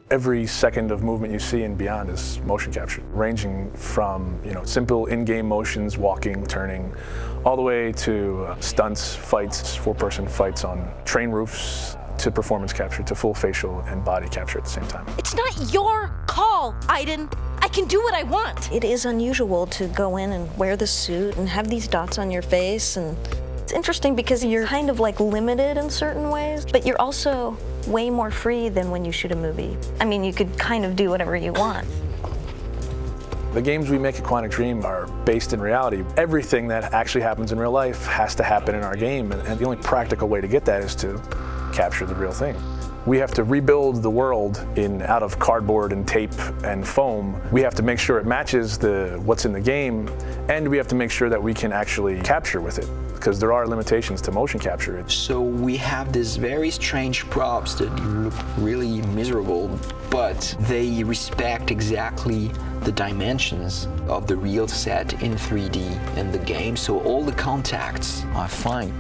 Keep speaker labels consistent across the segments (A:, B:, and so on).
A: Every second of movement you see and beyond is motion capture, ranging from simple in-game motions, walking, turning, all the way to stunts, fights, four-person fights on train roofs, to performance capture, to full facial and body capture at the same time.
B: It's not your call, Aiden. I can do what I want.
C: It is unusual to go in and wear the suit and have these dots on your face, and it's interesting because you're kind of like limited in certain ways, but you're also way more free than when you shoot a movie. I mean, you could kind of do whatever you want.
A: The games we make at Quantic Dream are based in reality. Everything that actually happens in real life has to happen in our game, and the only practical way to get that is to capture the real thing. We have to rebuild the world out of cardboard and tape and foam. We have to make sure it matches what's in the game, and we have to make sure that we can actually capture with it, because there are limitations to motion capture.
D: So we have these very strange props that look really miserable, but they respect exactly the dimensions of the real set in 3D in the game, so all the contacts are fine.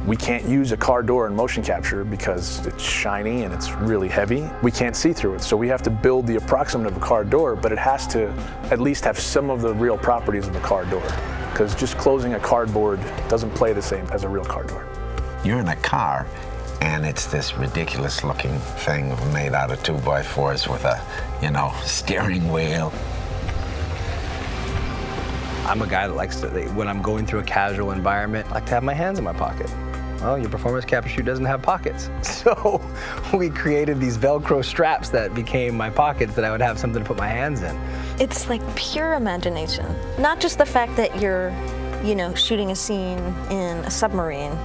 A: We can't use a car door in motion capture because it's shiny and it's really heavy. We can't see through it, so we have to build the approximate of a car door, but it has to at least have some of the real properties of a car door, because just closing a cardboard doesn't play the same as a real car door.
E: You're in a car, and it's this ridiculous looking thing made out of 2x4s with a, steering wheel.
F: I'm a guy that likes to, when I'm going through a casual environment, I like to have my hands in my pocket. Well, your performance capture shoot doesn't have pockets. So we created these Velcro straps that became my pockets that I would have something to put my hands in.
C: It's like pure imagination. Not just the fact that you're, shooting a scene in a submarine.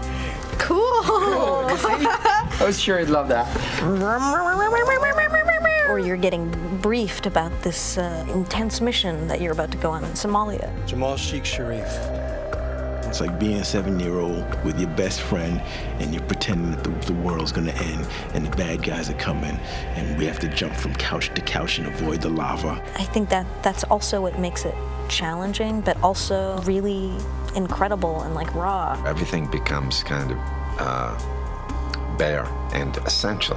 B: Cool.
D: I was sure I'd love that.
C: Or you're getting briefed about this intense mission that you're about to go on in Somalia.
G: Jamal Sheikh Sharif.
H: It's like being a 7-year-old with your best friend and you're pretending that the world's gonna end and the bad guys are coming and we have to jump from couch to couch and avoid the lava.
C: I think that's also what makes it challenging, but also really incredible and like raw.
E: Everything becomes kind of bare and essential,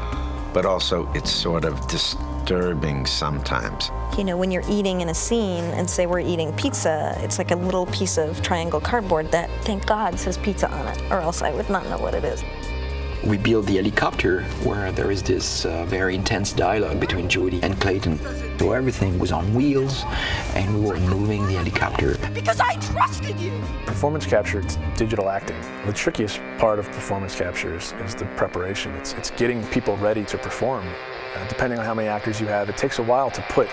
E: but also it's sort of disturbing sometimes.
C: When you're eating in a scene and say we're eating pizza, it's like a little piece of triangle cardboard that, thank God, says pizza on it, or else I would not know what it is.
D: We built the helicopter where there is this very intense dialogue between Jody and Clayton. So everything was on wheels and we were moving the helicopter.
B: Because I trusted you!
A: Performance capture, it's digital acting. The trickiest part of performance capture is the preparation. It's getting people ready to perform. Depending on how many actors you have, it takes a while to put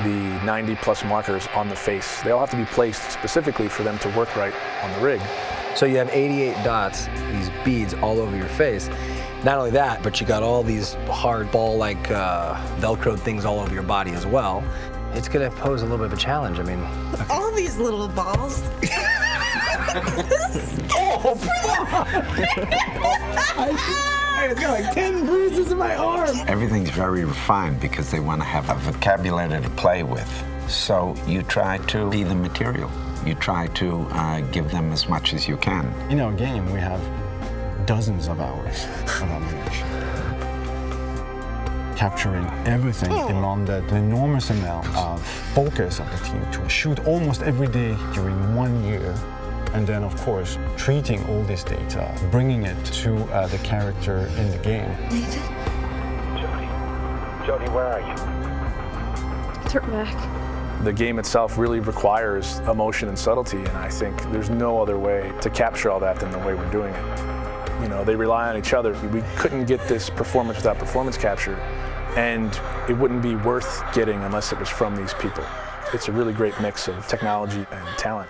A: the 90+ markers on the face. They all have to be placed specifically for them to work right on the rig.
F: So you have 88 dots, these beads all over your face. Not only that, but you got all these hard ball-like Velcro things all over your body as well. It's gonna pose a little bit of a challenge, I mean.
B: All these little balls.
G: I just got like 10 bruises in my arm.
E: Everything's very refined because they want to have a vocabulary to play with. So you try to be the material. You try to give them as much as you can.
G: In our game, we have dozens of hours of ammunition. Capturing everything demanded an enormous amount of focus of the team to shoot almost every day during 1 year. And then, of course, treating all this data, bringing it to the character in the game.
I: Jody, where are you?
B: Turn back.
A: The game itself really requires emotion and subtlety, and I think there's no other way to capture all that than the way we're doing it. They rely on each other. We couldn't get this performance without performance capture, and it wouldn't be worth getting unless it was from these people. It's a really great mix of technology and talent.